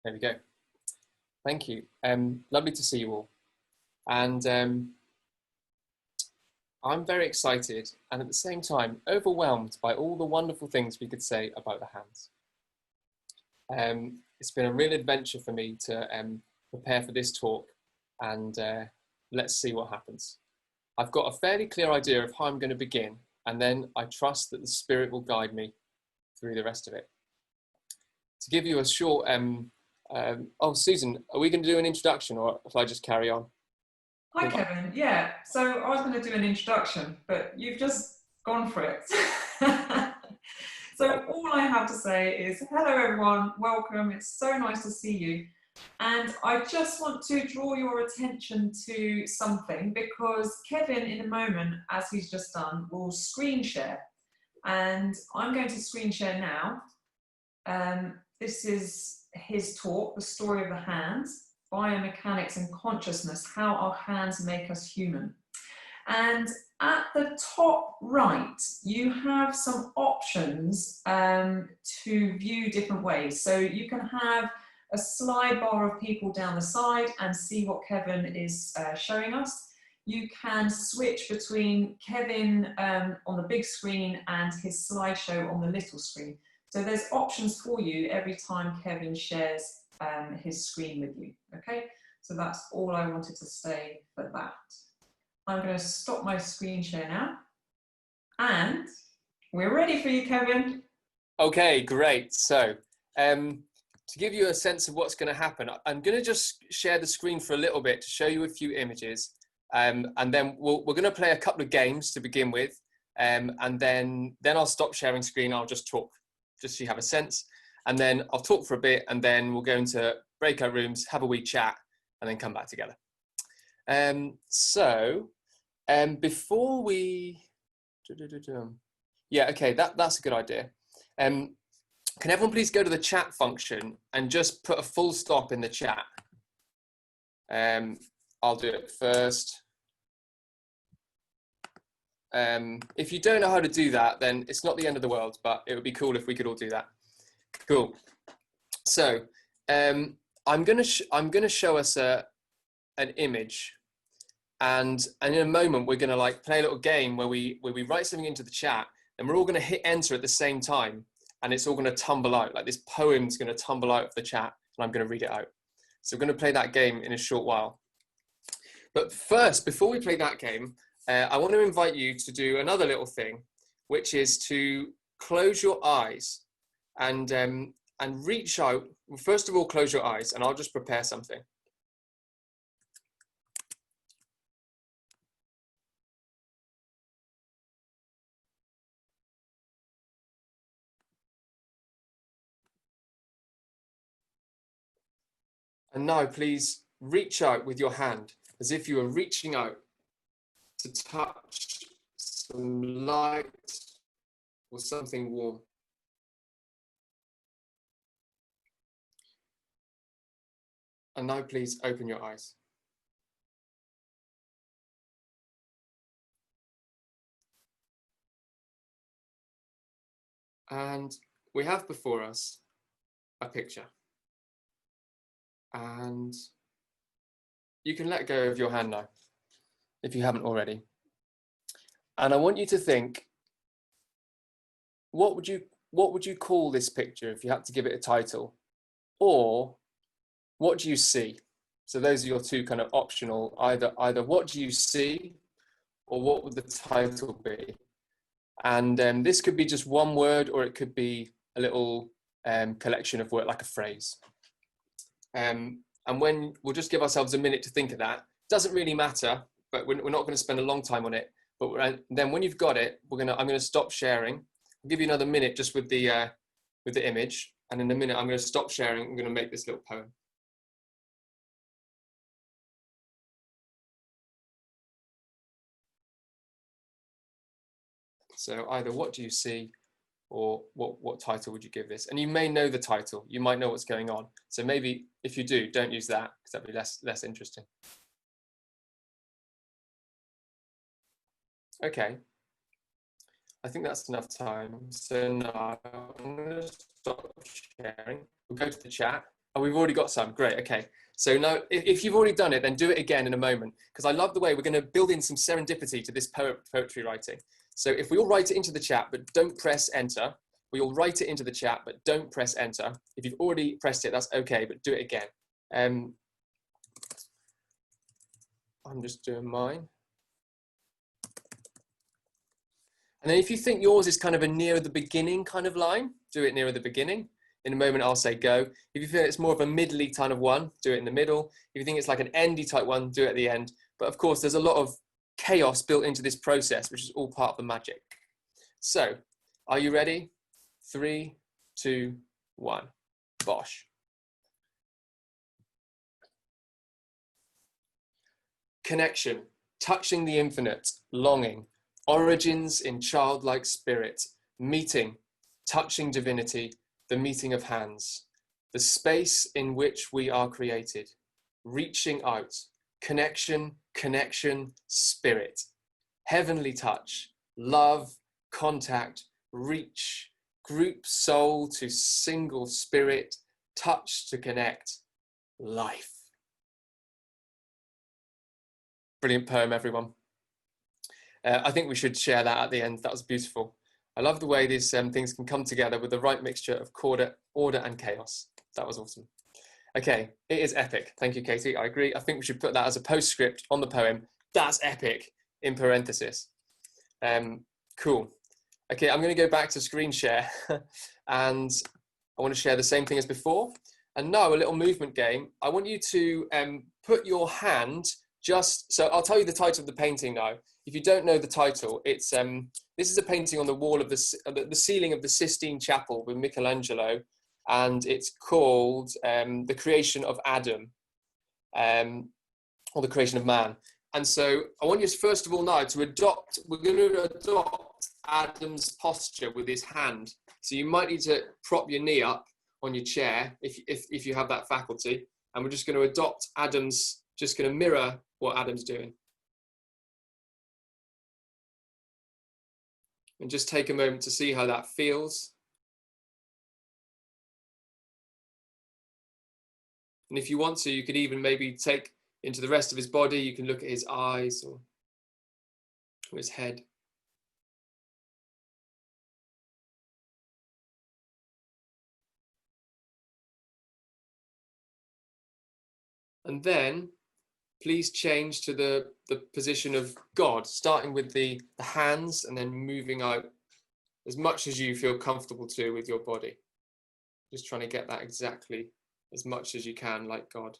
There we go. Thank you. Lovely to see you all. And I'm very excited and at the same time overwhelmed by all the wonderful things we could say about the hands. It's been a real adventure for me to prepare for this talk, and let's see what happens. I've got a fairly clear idea of how I'm going to begin, and then I trust that the Spirit will guide me through the rest of it. To give you a short, oh, Susan, are we going to do an introduction, or shall I just carry on? Hi, Kevin. Yeah, so I was going to do an introduction, but you've just gone for it. So all I have to say is, hello everyone, welcome. It's so nice to see you. And I just want to draw your attention to something, because Kevin, in a moment, as he's just done, will screen share. And I'm going to screen share now. This is his talk, The Story of the Hands, Biomechanics and Consciousness, How Our Hands Make Us Human. And at the top right, you have some options to view different ways. So you can have a slide bar of people down the side and see what Kevin is showing us. You can switch between Kevin on the big screen and his slideshow on the little screen. So there's options for you every time Kevin shares his screen with you, okay? So that's all I wanted to say for that. I'm going to stop my screen share now, and we're ready for you, Kevin. Okay, great. So to give you a sense of what's going to happen, I'm going to just share the screen for a little bit to show you a few images, and then we're going to play a couple of games to begin with, and then I'll stop sharing screen. I'll just talk, just so you have a sense, and then I'll talk for a bit, and then we'll go into breakout rooms, have a wee chat, and then come back together. Before we, yeah, okay, that's a good idea. Can everyone please go to the chat function and just put a full stop in the chat? I'll do it first. If you don't know how to do that, then it's not the end of the world, but it would be cool if we could all do that. Cool. So I'm gonna show us an image, and in a moment we're gonna like play a little game where we write something into the chat, and we're all gonna hit enter at the same time, and it's all gonna tumble out. Like this poem's gonna tumble out of the chat, and I'm gonna read it out. So we're gonna play that game in a short while. But first, before we play that game, I want to invite you to do another little thing, which is to close your eyes and reach out. First of all, close your eyes, and I'll just prepare something. And now please reach out with your hand as if you were reaching out to touch some light or something warm. And now please open your eyes. And we have before us a picture. And you can let go of your hand now, if you haven't already. And I want you to think, what would you call this picture if you had to give it a title? Or what do you see? So those are your two kind of optional, either what do you see, or what would the title be? And this could be just one word, or it could be a little collection of words, like a phrase. And when we'll just give ourselves a minute to think of that. Doesn't really matter, but we're not going to spend a long time on it. But then when you've got it, I'm going to stop sharing. I'll give you another minute just with the image, and in a minute I'm going to stop sharing. I'm going to make this little poem. So either what do you see, or what title would you give this? And you may know the title, you might know what's going on. So maybe if you do, don't use that, because that'd be less interesting. Okay, I think that's enough time. So now I'm going to stop sharing. We'll go to the chat. Oh, we've already got some. Great. Okay. So now, if you've already done it, then do it again in a moment, because I love the way we're going to build in some serendipity to this poetry writing. So if we all write it into the chat, but don't press enter, we all write it into the chat, but don't press enter. If you've already pressed it, that's okay, but do it again. I'm just doing mine. And then if you think yours is kind of a near the beginning kind of line, do it nearer the beginning. In a moment, I'll say go. If you feel it's more of a middly kind of one, do it in the middle. If you think it's like an endy type one, do it at the end. But of course, there's a lot of chaos built into this process, which is all part of the magic. So, are you ready? 3, 2, 1. Bosh. Connection, touching the infinite, longing, origins in childlike spirit, meeting, touching divinity, the meeting of hands, the space in which we are created, reaching out, connection, connection, spirit, heavenly touch, love, contact, reach, group soul to single spirit, touch to connect, life. Brilliant poem, everyone. I think we should share that at the end. That was beautiful. I love the way these things can come together with the right mixture of order and chaos. That was awesome. Okay, it is epic. Thank you, Katie. I agree. I think we should put that as a postscript on the poem. That's epic, in parenthesis. Cool. Okay, I'm going to go back to screen share and I want to share the same thing as before. And now a little movement game. I want you to put your hand so I'll tell you the title of the painting now. If you don't know the title, it's this is a painting on the wall of the ceiling of the Sistine Chapel with Michelangelo, and it's called The Creation of Adam, or The Creation of Man. And so I want you to, first of all now we're going to adopt Adam's posture with his hand. So you might need to prop your knee up on your chair if you have that faculty. And we're just going to adopt Adam's, just going to mirror what Adam's doing. And just take a moment to see how that feels. And if you want to, you could even maybe take into the rest of his body. You can look at his eyes or his head. And then please change to the position of God, starting with the hands and then moving out as much as you feel comfortable to with your body. Just trying to get that exactly as much as you can, like God.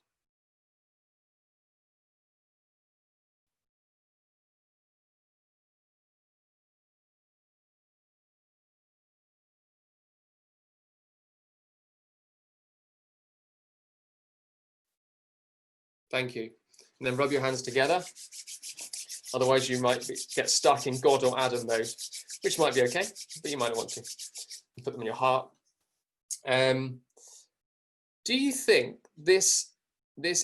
Thank you. And then rub your hands together. Otherwise you might get stuck in God or Adam mode, which might be okay, but you might not want to. Put them in your heart. Do you think this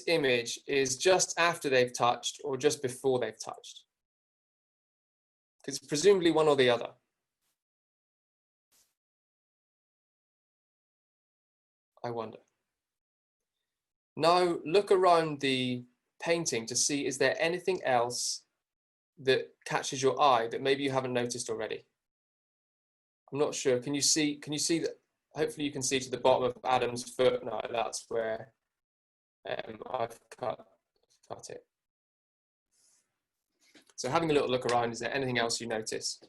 image is just after they've touched or just before they've touched? Because presumably one or the other. I wonder. Now look around the painting to see, is there anything else that catches your eye that maybe you haven't noticed already? I'm not sure. Can you see that? Hopefully you can see to the bottom of Adam's foot now. That's where I've cut it. So having a little look around, is there anything else you notice?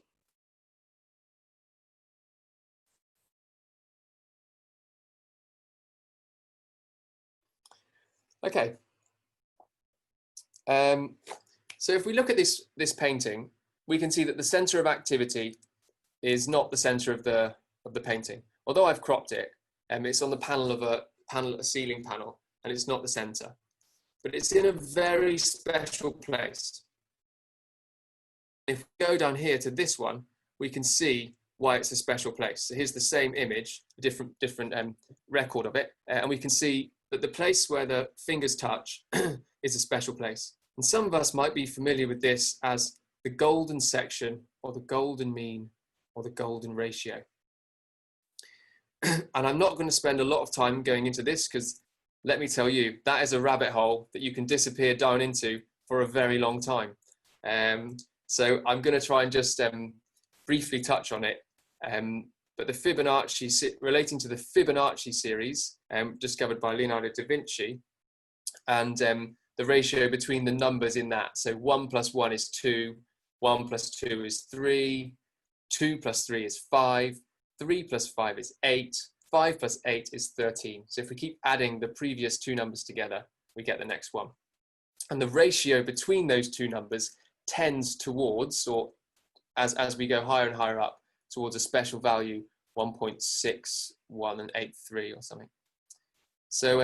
Okay. So if we look at this painting, we can see that the center of activity is not the center of the painting. Although I've cropped it, it's on the panel of a ceiling panel, and it's not the center. But it's in a very special place. If we go down here to this one, we can see why it's a special place. So here's the same image, a different record of it, and we can see that the place where the fingers touch is a special place. And some of us might be familiar with this as the golden section, or the golden mean, or the golden ratio. And I'm not going to spend a lot of time going into this because let me tell you, that is a rabbit hole that you can disappear down into for a very long time. So I'm going to try and just briefly touch on it. But the Fibonacci, relating to the Fibonacci series discovered by Leonardo da Vinci, and the ratio between the numbers in that. So 1 + 1 is 2, 1 + 2 is 3, 2 + 3 is 5, 3 + 5 is 8, 5 + 8 is 13. So if we keep adding the previous two numbers together, we get the next one. And the ratio between those two numbers tends towards, or as we go higher and higher up, towards a special value, 1.6183 or something. So,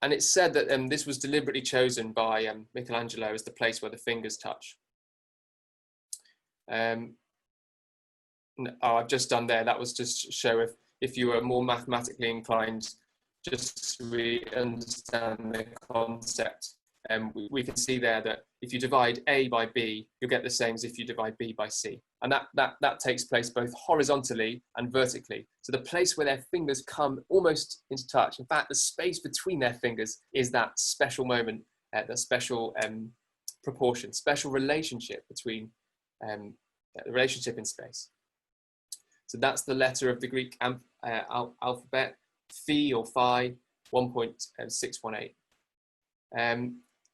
and it's said that this was deliberately chosen by Michelangelo as the place where the fingers touch. I've just done there, that was just to show if you were more mathematically inclined, just to really understand the concept. We can see there that if you divide A by B, you'll get the same as if you divide B by C. And that takes place both horizontally and vertically. So the place where their fingers come almost into touch, in fact, the space between their fingers is that special moment, the special proportion, special relationship between the relationship in space. So that's the letter of the Greek alphabet, phi or phi, 1.618.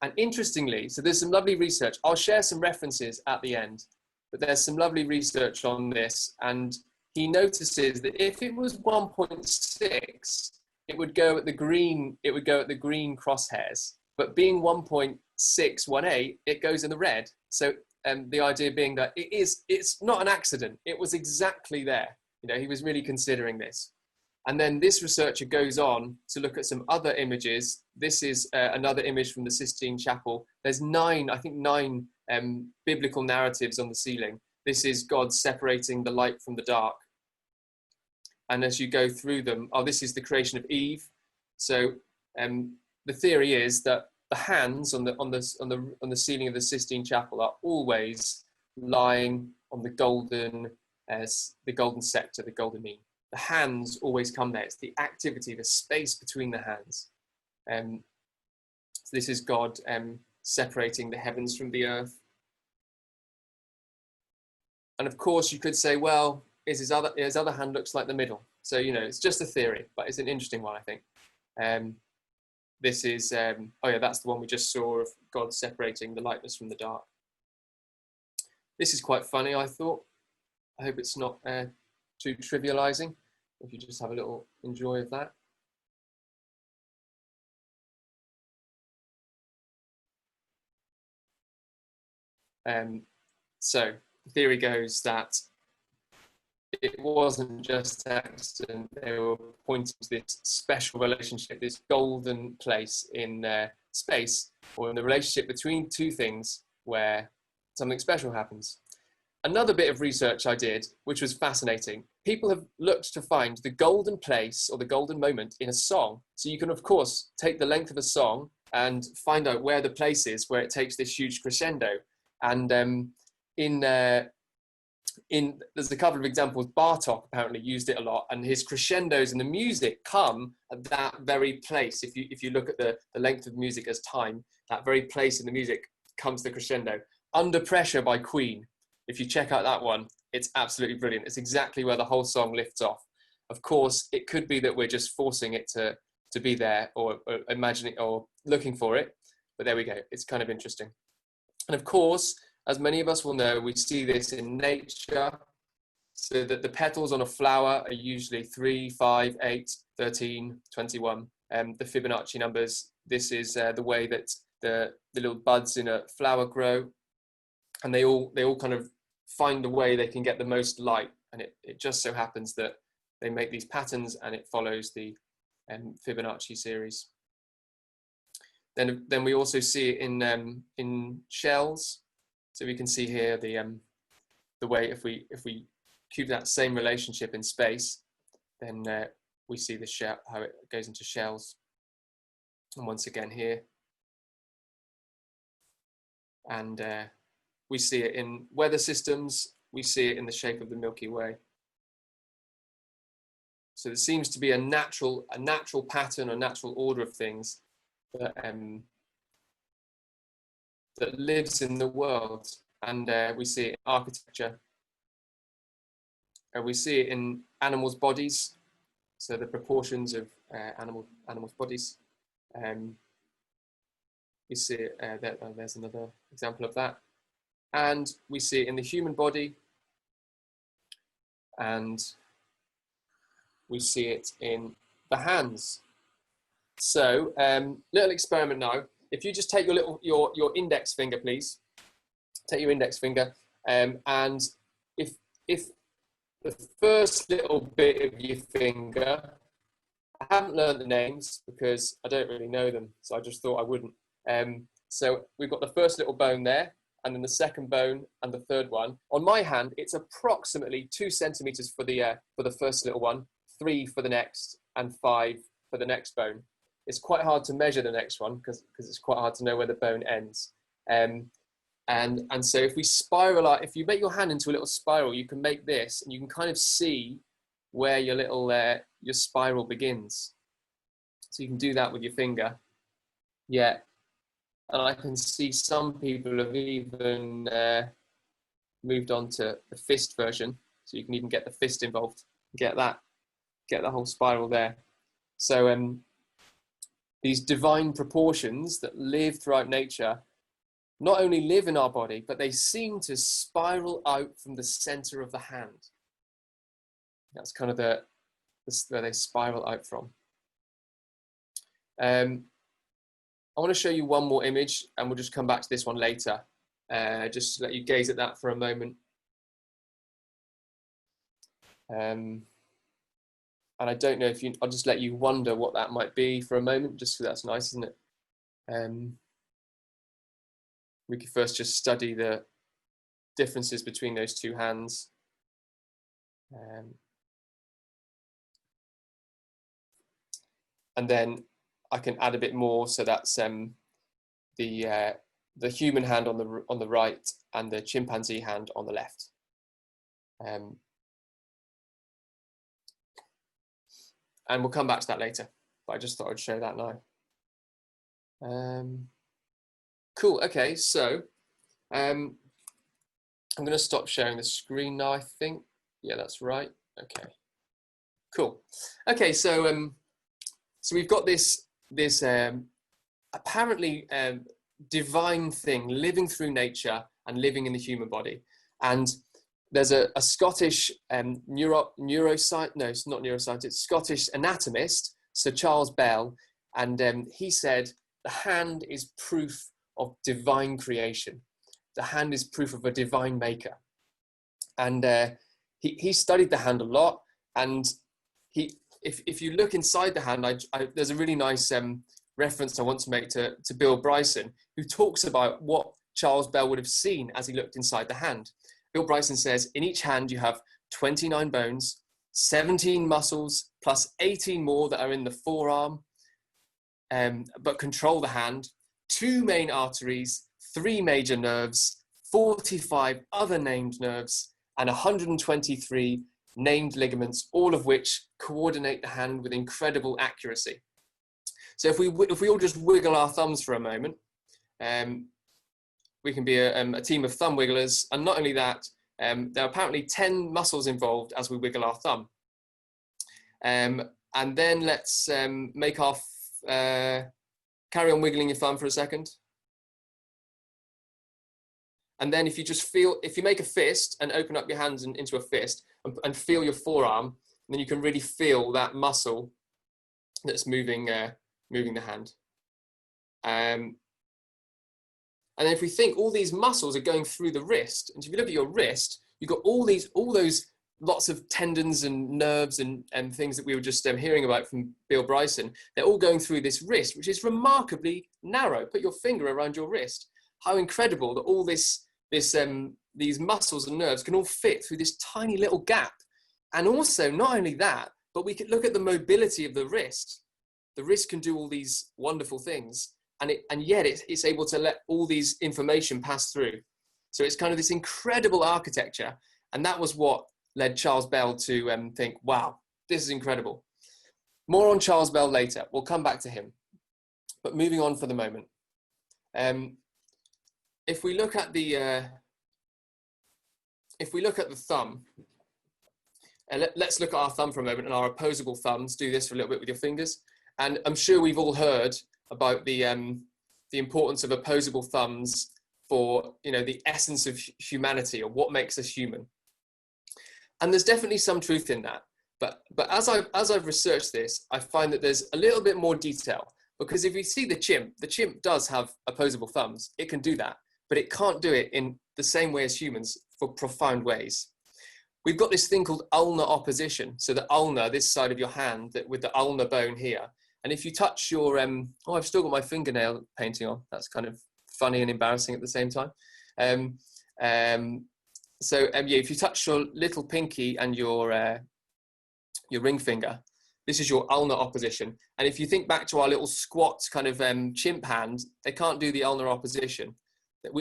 And interestingly, so there's some lovely research. I'll share some references at the end, but there's some lovely research on this. And he notices that if it was 1.6, it would go at the green crosshairs. But being 1.618, it goes in the red. So the idea being that it's not an accident. It was exactly there. You know, he was really considering this. And then this researcher goes on to look at some other images. This is another image from the Sistine Chapel. There's nine biblical narratives on the ceiling. This is God separating the light from the dark. And as you go through them, this is the creation of Eve. So the theory is that the hands on the ceiling of the Sistine Chapel are always lying on the golden scepter, the golden mean. The hands always come there. It's the activity, the space between the hands. So this is God separating the heavens from the earth. And of course, you could say, well, his other hand looks like the middle. So, you know, it's just a theory, but it's an interesting one, I think. This is, that's the one we just saw of God separating the lightness from the dark. This is quite funny, I thought. I hope it's not too trivializing, if you just have a little enjoy of that. So the theory goes that it wasn't just an accident. They were pointing to this special relationship, this golden place in space, or in the relationship between two things where something special happens. Another bit of research I did, which was fascinating, people have looked to find the golden place or the golden moment in a song. So you can, of course, take the length of a song and find out where the place is, where it takes this huge crescendo. And there's a couple of examples. Bartok apparently used it a lot, and his crescendos in the music come at that very place. If you look at the length of music as time, that very place in the music comes the crescendo. Under Pressure by Queen. If you check out that one, it's absolutely brilliant. It's exactly where the whole song lifts off. Of course, it could be that we're just forcing it to be there, or imagining or looking for it. But there we go. It's kind of interesting. And of course, as many of us will know, we see this in nature. So that the petals on a flower are usually 3, 5, 8, 13, 21. The Fibonacci numbers. This is the way that the little buds in a flower grow. And they all kind of find a way they can get the most light, and it just so happens that they make these patterns, and it follows the Fibonacci series. Then we also see it in shells. So we can see here the way if we keep that same relationship in space, then we see the shell, how it goes into shells. And once again here, and we see it in weather systems. We see it in the shape of the Milky Way. So there seems to be a natural pattern, a natural order of things that that lives in the world, and we see it in architecture, and we see it in animals' bodies. So the proportions of animals' bodies. We see it there's another example of that, and we see it in the human body, and we see it in the hands. So, little experiment now. If you just take your index finger, please. Take your index finger, and if the first little bit of your finger, I haven't learned the names because I don't really know them, so I just thought I wouldn't. So we've got the first little bone there, and then the second bone and the third one. On my hand, it's approximately 2 centimeters for the first little one, 3 for the next, and 5 for the next bone. It's quite hard to measure the next one because it's quite hard to know where the bone ends. And so if we spiral out, if you make your hand into a little spiral, you can make this, and you can kind of see where your little your spiral begins. So you can do that with your finger. Yeah, and I can see some people have even moved on to the fist version, so you can even get the fist involved, get the whole spiral there. So these divine proportions that live throughout nature not only live in our body, but they seem to spiral out from the center of the hand. That's kind of where they spiral out from. I want to show you one more image, and we'll just come back to this one later. Just to let you gaze at that for a moment. And I don't know if I'll just let you wonder what that might be for a moment, just because that's nice, isn't it? We could first just study the differences between those two hands. And then I can add a bit more, so that's the human hand on the right and the chimpanzee hand on the left. And we'll come back to that later, but I just thought I'd show that now. Cool, okay, so I'm going to stop sharing the screen now, I think. Yeah, that's right. Okay, cool. Okay, so we've got this apparently divine thing living through nature and living in the human body. And there's a Scottish neuroscientist, no, it's not neuroscientist, Scottish anatomist, Sir Charles Bell, and he said the hand is proof of divine creation. The hand is proof of a divine maker. And he studied the hand a lot, and if you look inside the hand, there's a really nice reference I want to make to Bill Bryson, who talks about what Charles Bell would have seen as he looked inside the hand. Bill Bryson says, in each hand you have 29 bones, 17 muscles, plus 18 more that are in the forearm, but control the hand, 2 main arteries, 3 major nerves, 45 other named nerves, and 123 named ligaments, all of which coordinate the hand with incredible accuracy. So if we all just wiggle our thumbs for a moment, we can be a team of thumb wigglers. And not only that, there are apparently 10 muscles involved as we wiggle our thumb. And then let's make our, carry on wiggling your thumb for a second. And then if you make a fist and open up your hands into a fist and feel your forearm, then you can really feel that muscle that's moving the hand. And then if we think all these muscles are going through the wrist, and if you look at your wrist, you've got all those lots of tendons and nerves and things that we were just hearing about from Bill Bryson. They're all going through this wrist, which is remarkably narrow. Put your finger around your wrist. How incredible that all these muscles and nerves can all fit through this tiny little gap. And also, not only that, but we could look at the mobility of the wrist. The wrist can do all these wonderful things, and yet it's able to let all these information pass through. So it's kind of this incredible architecture, and that was what led Charles Bell to think, wow, this is incredible. More on Charles Bell later. We'll come back to him. But moving on for the moment. If we look at the thumb, let's look at our thumb for a moment and our opposable thumbs. Do this for a little bit with your fingers. And I'm sure we've all heard about the importance of opposable thumbs for, you know, the essence of humanity, or what makes us human. And there's definitely some truth in that. But as I've researched this, I find that there's a little bit more detail, because if you see the chimp does have opposable thumbs. It can do that, but it can't do it in the same way as humans for profound ways. We've got this thing called ulnar opposition. So the ulnar, this side of your hand, that with the ulnar bone here. And if you touch your, oh, I've still got my fingernail painting on. That's kind of funny and embarrassing at the same time. Yeah, if you touch your little pinky and your ring finger, this is your ulnar opposition. And if you think back to our little squat kind of chimp hand, they can't do the ulnar opposition.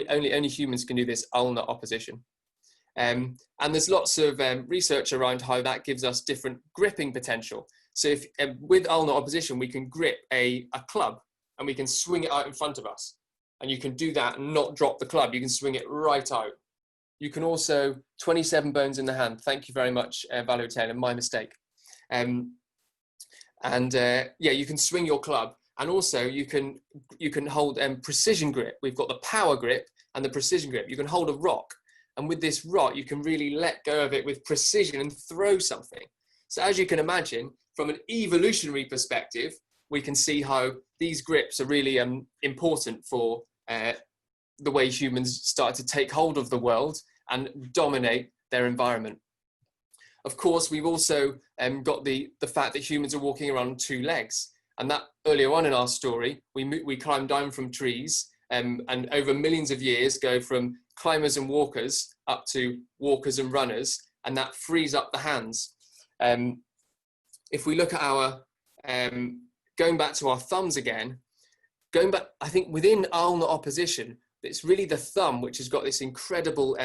Only humans can do this ulnar opposition. And there's lots of research around how that gives us different gripping potential. So if with ulnar opposition, we can grip a club and we can swing it out in front of us. And you can do that and not drop the club. You can swing it right out. You can also, 27 bones in the hand. Thank you very much, Valerie Taylor, my mistake. Yeah, you can swing your club. And also you can hold precision grip. We've got the power grip and the precision grip. You can hold a rock. And with this rock, you can really let go of it with precision and throw something. So as you can imagine, from an evolutionary perspective, we can see how these grips are really important for the way humans start to take hold of the world and dominate their environment. Of course, we've also got the fact that humans are walking around on two legs. And that earlier on in our story, we climb down from trees and over millions of years go from climbers and walkers up to walkers and runners, and that frees up the hands. If we look at our, going back to our thumbs again, I think within ulnar opposition, it's really the thumb which has got this incredible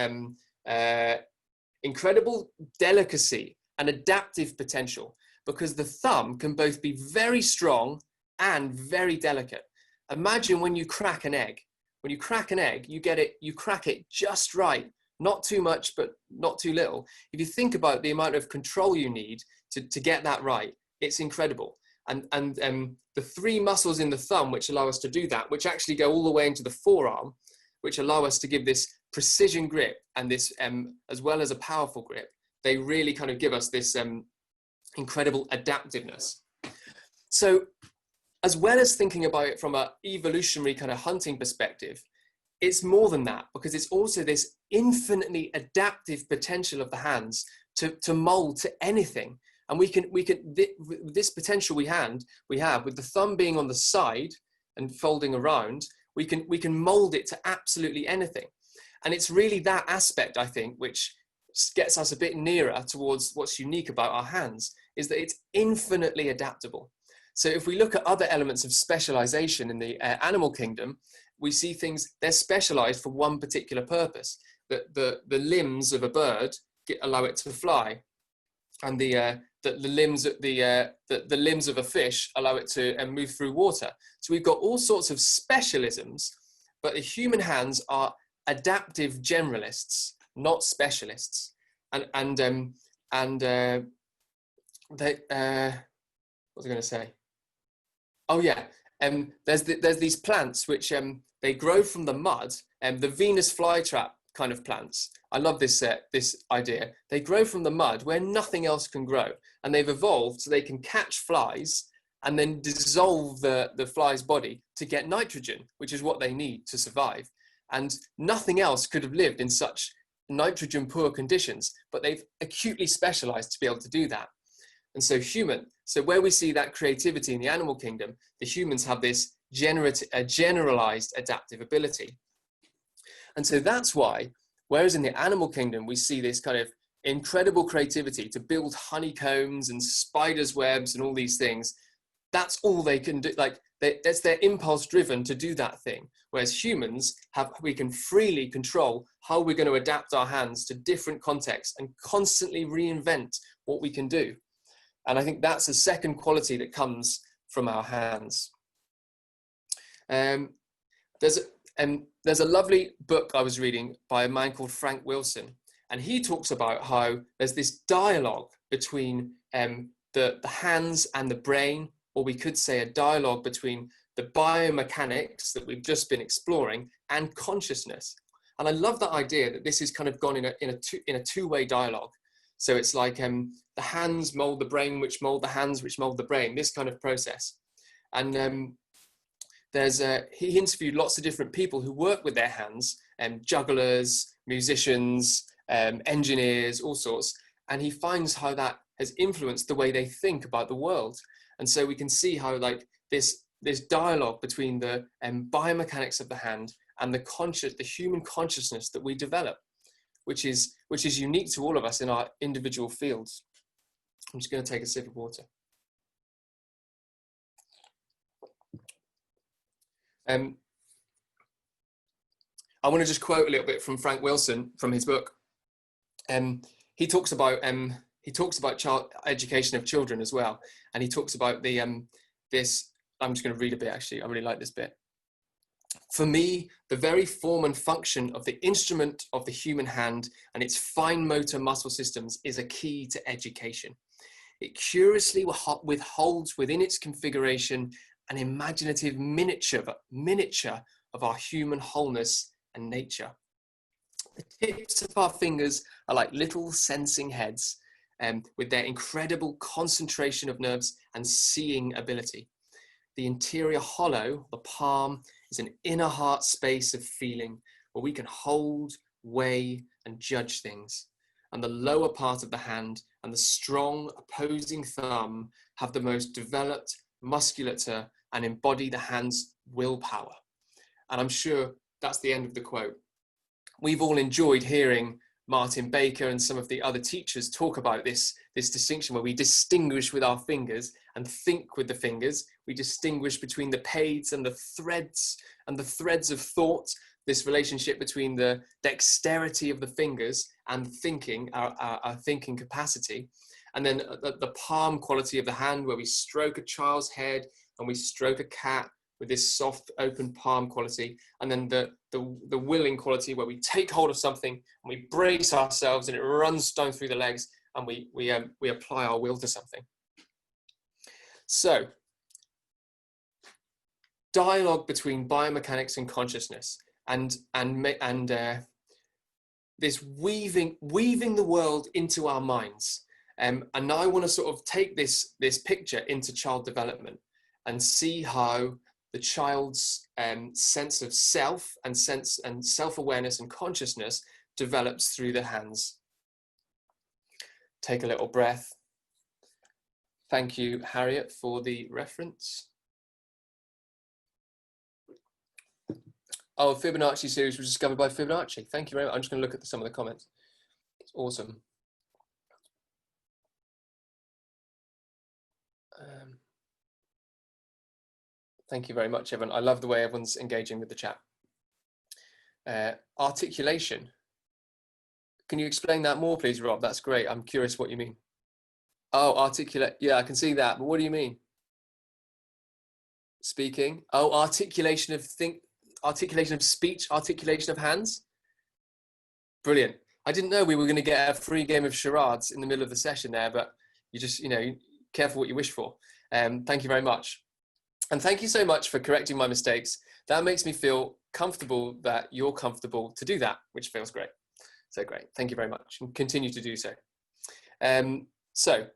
delicacy and adaptive potential, because the thumb can both be very strong and very delicate. Imagine when you crack an egg. When you crack an egg, you crack it just right, not too much, but not too little. If you think about the amount of control you need to get that right, it's incredible. And the three muscles in the thumb which allow us to do that, which actually go all the way into the forearm, which allow us to give this precision grip and this, as well as a powerful grip, they really kind of give us this incredible adaptiveness. So as well as thinking about it from an evolutionary kind of hunting perspective, it's more than that, because it's also this infinitely adaptive potential of the hands to mold to anything. And this potential we have with the thumb being on the side and folding around, we can mold it to absolutely anything. And it's really that aspect, I think, which gets us a bit nearer towards what's unique about our hands, is that it's infinitely adaptable. So if we look at other elements of specialization in the animal kingdom, we see things, they're specialized for one particular purpose. The limbs of a bird allow it to fly, and the limbs of a fish allow it to move through water. So we've got all sorts of specialisms, but the human hands are adaptive generalists, not specialists. What was I going to say? Oh yeah, there's these plants which they grow from the mud, the Venus flytrap kind of plants. I love this idea. They grow from the mud where nothing else can grow, and they've evolved so they can catch flies and then dissolve the fly's body to get nitrogen, which is what they need to survive. And nothing else could have lived in such nitrogen poor conditions, but they've acutely specialized to be able to do that. And so where we see that creativity in the animal kingdom, the humans have this generalized adaptive ability. And so that's why, whereas in the animal kingdom, we see this kind of incredible creativity to build honeycombs and spiders' webs and all these things, that's all they can do. Like that's their impulse driven to do that thing. Whereas humans we can freely control how we're going to adapt our hands to different contexts and constantly reinvent what we can do. And I think that's a second quality that comes from our hands. There's a lovely book I was reading by a man called Frank Wilson, and he talks about how there's this dialogue between the hands and the brain, or we could say a dialogue between the biomechanics that we've just been exploring and consciousness. And I love that idea that this has kind of gone in a two-way dialogue. So it's like the hands mold the brain, which mold the hands, which mold the brain, this kind of process. And he interviewed lots of different people who work with their hands, jugglers, musicians, engineers, all sorts. And he finds how that has influenced the way they think about the world. And so we can see how like this dialogue between the biomechanics of the hand and the human consciousness that we develop, which is unique to all of us in our individual fields. I'm just going to take a sip of water. I want to just quote a little bit from Frank Wilson from his book. He talks about child education of children as well, and he talks about this. I'm just going to read a bit. Actually, I really like this bit. For me, the very form and function of the instrument of the human hand and its fine motor muscle systems is a key to education. It curiously withholds within its configuration an imaginative miniature of our human wholeness and nature. The tips of our fingers are like little sensing heads, with their incredible concentration of nerves and seeing ability. The interior hollow, the palm, is an inner heart space of feeling where we can hold, weigh, and judge things. And the lower part of the hand and the strong opposing thumb have the most developed musculature and embody the hand's willpower. And I'm sure that's the end of the quote. We've all enjoyed hearing Martin Baker and some of the other teachers talk about this distinction where we distinguish with our fingers and think with the fingers. We distinguish between the pades and the threads of thought, this relationship between the dexterity of the fingers and thinking, our thinking capacity. And then the palm quality of the hand where we stroke a child's head and we stroke a cat with this soft open palm quality, and then the willing quality where we take hold of something and we brace ourselves and it runs down through the legs and we apply our will to something. So dialogue between biomechanics and consciousness, and this weaving the world into our minds. And now I want to sort of take this picture into child development and see how the child's sense of self and self-awareness and consciousness develops through the hands. Take a little breath. Thank you, Harriet, for the reference. Oh, Fibonacci series was discovered by Fibonacci. Thank you very much. I'm just going to look at some of the comments. It's awesome. Thank you very much, everyone. I love the way everyone's engaging with the chat. Articulation. Can you explain that more, please, Rob? That's great. I'm curious what you mean. Oh, articulate. Yeah, I can see that. But what do you mean? Speaking. Oh, articulation of speech, articulation of hands. Brilliant. I didn't know we were going to get a free game of charades in the middle of the session there, but you just, careful what you wish for. Thank you very much. And thank you so much for correcting my mistakes. That makes me feel comfortable that you're comfortable to do that, which feels great. So great. Thank you very much, and continue to do so. So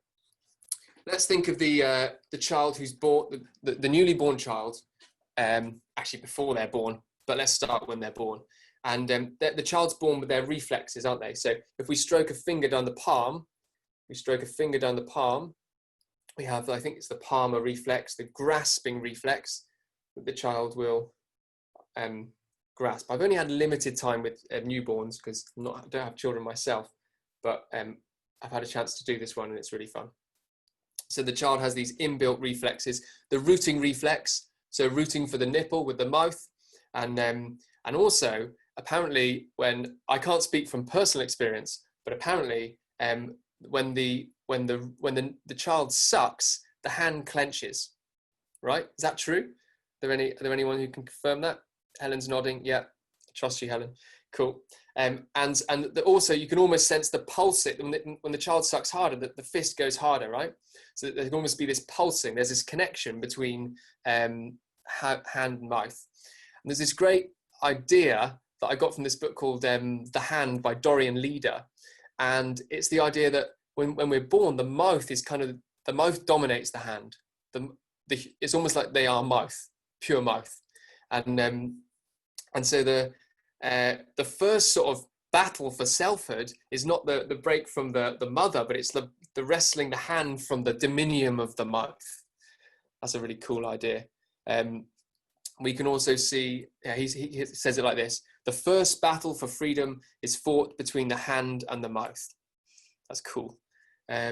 let's think of the child who's born, the newly born child, actually before they're born, but let's start when they're born. And the child's born with their reflexes, aren't they? So if we stroke a finger down the palm, we have, I think it's the palmar reflex, the grasping reflex that the child will grasp. I've only had limited time with newborns because I don't have children myself, but I've had a chance to do this one and it's really fun. So the child has these inbuilt reflexes, the rooting reflex, so rooting for the nipple with the mouth, and also apparently when, I can't speak from personal experience, but apparently when the when the child sucks, the hand clenches, right? Is that true? Are there anyone who can confirm that? Helen's nodding. Yeah, I trust you, Helen. Cool. Also you can almost sense the pulsing when the child sucks harder, that the fist goes harder, right? So there can almost be this pulsing. There's this connection between hand and mouth. And there's this great idea that I got from this book called The Hand by Dorian Leader. And it's the idea that when we're born, the mouth dominates the hand. It's almost like they are mouth, pure mouth. And so the first sort of battle for selfhood is not the break from the mother, but it's the wrestling the hand from the dominion of the mouth. That's a really cool idea. We can also see, he says it like this: the first battle for freedom is fought between the hand and the mouth. That's cool. What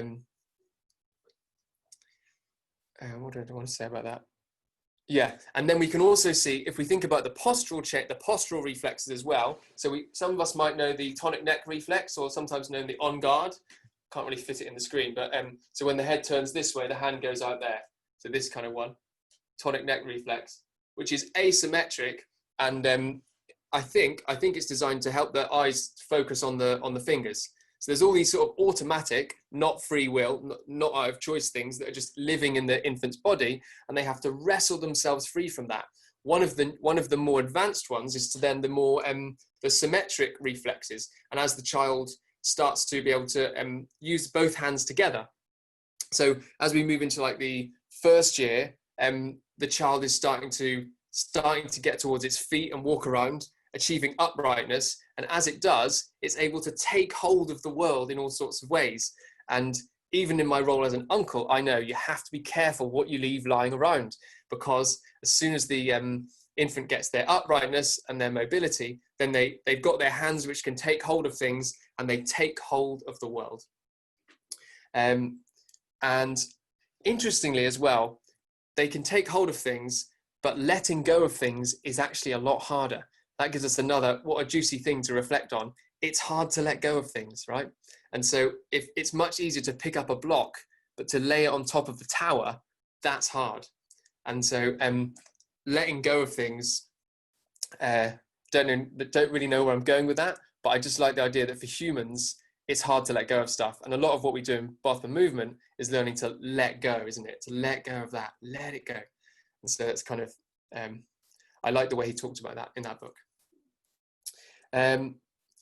did I want to say about that? Yeah, and then we can also see, if we think about the postural reflexes as well. So some of us might know the tonic neck reflex, or sometimes known the on guard. Can't really fit it in the screen, but so when the head turns this way, the hand goes out there. So this kind of one, tonic neck reflex, which is asymmetric, and I think it's designed to help the eyes focus on the fingers. So there's all these sort of automatic, not free will, not out of choice things that are just living in the infant's body, and they have to wrestle themselves free from that. One of the more advanced ones is to then the more the symmetric reflexes, and as the child starts to be able to use both hands together. So as we move into like the first year, the child is starting to get towards its feet and walk around, achieving uprightness, and as it does, it's able to take hold of the world in all sorts of ways. And even in my role as an uncle, I know you have to be careful what you leave lying around, because as soon as the infant gets their uprightness and their mobility, then they've got their hands which can take hold of things, and they take hold of the world. And interestingly as well, they can take hold of things, but letting go of things is actually a lot harder. That gives us what a juicy thing to reflect on. It's hard to let go of things, right? And so if it's much easier to pick up a block, but to lay it on top of the tower, that's hard. And so letting go of things, don't really know where I'm going with that, but I just like the idea that for humans, it's hard to let go of stuff. And a lot of what we do in Bottom movement is learning to let go, isn't it? To let go of that, let it go. And so it's kind of, I like the way he talked about that in that book.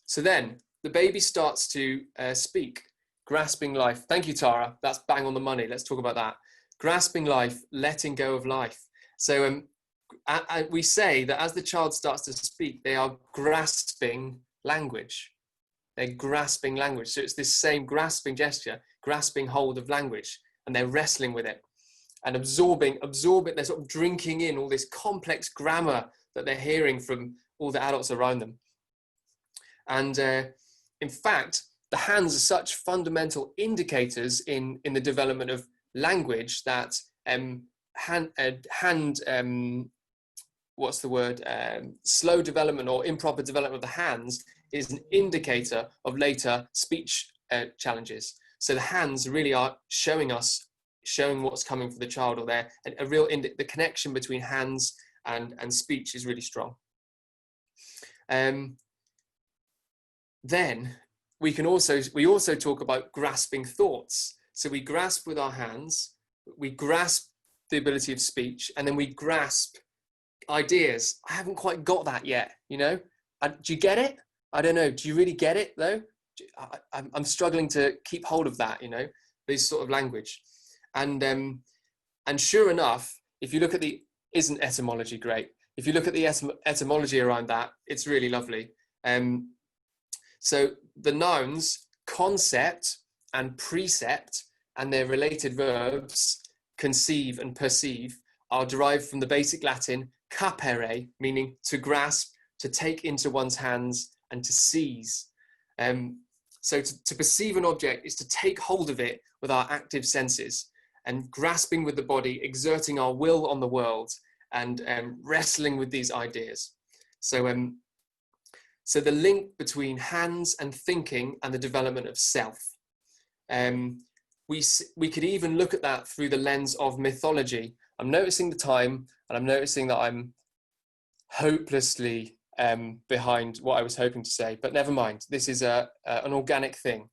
So then the baby starts to speak, grasping life. Thank you, Tara. That's bang on the money. Let's talk about that. Grasping life, letting go of life. So we say that as the child starts to speak, they are grasping language. They're grasping language. So it's this same grasping gesture, grasping hold of language, and they're wrestling with it and absorbing. They're sort of drinking in all this complex grammar that they're hearing from all the adults around them. And in fact, the hands are such fundamental indicators in the development of language that slow development or improper development of the hands is an indicator of later speech challenges. So the hands really are showing what's coming for the child, or the connection between hands and speech is really strong. Then we also talk about grasping thoughts. So we grasp with our hands, we grasp the ability of speech, and then we grasp ideas. I haven't quite got that yet, do you get it? I don't know. Do you really get it though? I'm struggling to keep hold of that, this sort of language. And sure enough, if you look at isn't etymology great? If you look at the etymology around that, it's really lovely. So the nouns concept and precept and their related verbs, conceive and perceive, are derived from the basic Latin capere, meaning to grasp, to take into one's hands, and to seize. So to perceive an object is to take hold of it with our active senses, and grasping with the body, exerting our will on the world, and wrestling with these ideas. So the link between hands and thinking and the development of self. we could even look at that through the lens of mythology. I'm noticing the time, and I'm noticing that I'm hopelessly behind what I was hoping to say, but never mind. This is an organic thing.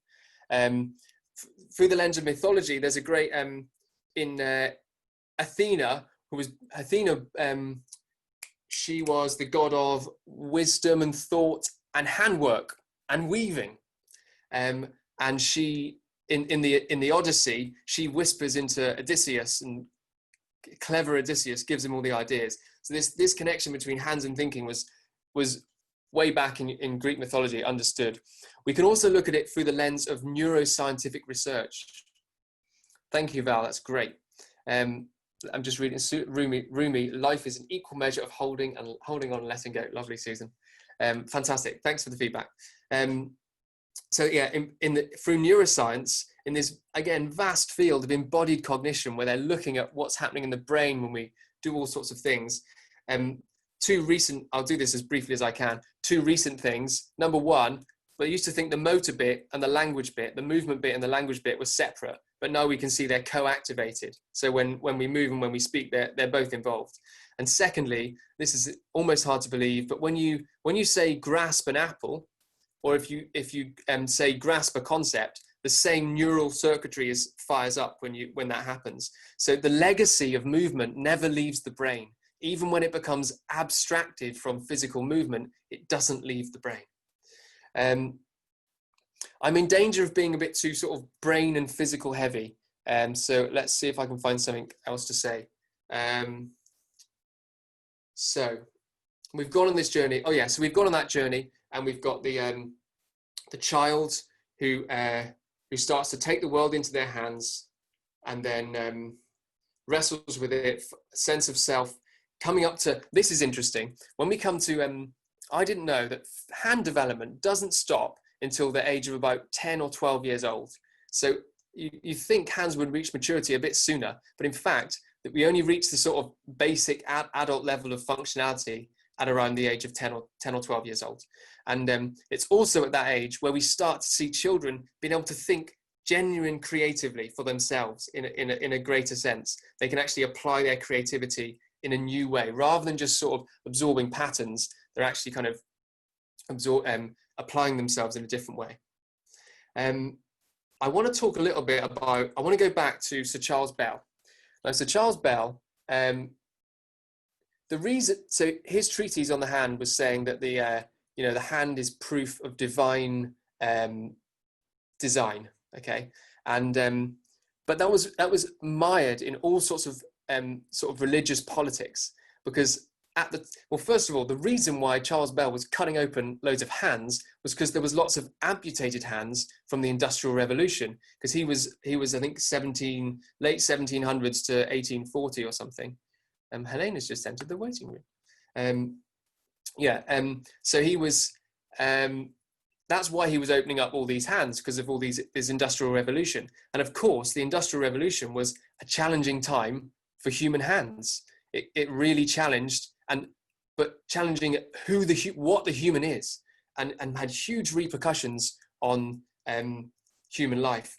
Through the lens of mythology, there's a great in Athena, she was the god of wisdom and thought and handwork and weaving, and she in the Odyssey, she whispers into Odysseus, and clever Odysseus gives him all the ideas. So this connection between hands and thinking was way back in Greek mythology understood. We can also look at it through the lens of neuroscientific research. Thank you, Val. That's great. I'm just reading Rumi. Life is an equal measure of holding on and letting go. Lovely, Susan. Fantastic. Thanks for the feedback. So yeah, through neuroscience, in this, again, vast field of embodied cognition, where they're looking at what's happening in the brain when we do all sorts of things. I'll do this as briefly as I can. Two recent things. Number one, we used to think the motor bit and the language bit, the movement bit and the language bit were separate, but now we can see they're co-activated. So when we move and when we speak, they're both involved. And secondly, this is almost hard to believe, but when you say grasp an apple, or if you say grasp a concept, the same neural circuitry fires up when that happens. So the legacy of movement never leaves the brain. Even when it becomes abstracted from physical movement, it doesn't leave the brain. I'm in danger of being a bit too sort of brain and physical heavy. So let's see if I can find something else to say. So we've gone on this journey. Oh yeah, so we've gone on that journey, and we've got the child who starts to take the world into their hands, and then wrestles with it, sense of self, coming up to, this is interesting. When we come to, I didn't know that hand development doesn't stop until the age of about 10 or 12 years old. So you think hands would reach maturity a bit sooner, but in fact, that we only reach the sort of basic adult level of functionality at around the age of 10 or 12 years old. And it's also at that age where we start to see children being able to think genuine creatively for themselves in a greater sense. They can actually apply their creativity in a new way, rather than just sort of absorbing patterns. They're actually kind of applying themselves in a different way. I want to talk a little bit about, I want to go back to Sir Charles Bell. Now, Sir Charles Bell, so his treatise on the hand was saying that the hand is proof of divine design. Okay, and but that was mired in all sorts of sort of religious politics, because first of all, the reason why Charles Bell was cutting open loads of hands was because there was lots of amputated hands from the Industrial Revolution, because he was I think late 1700s to 1840 or something. Helena's just entered the waiting room. So he was that's why he was opening up all these hands, because of all this Industrial Revolution. And of course, the Industrial Revolution was a challenging time for human hands. It really challenged, but challenging what the human is, and had huge repercussions on human life.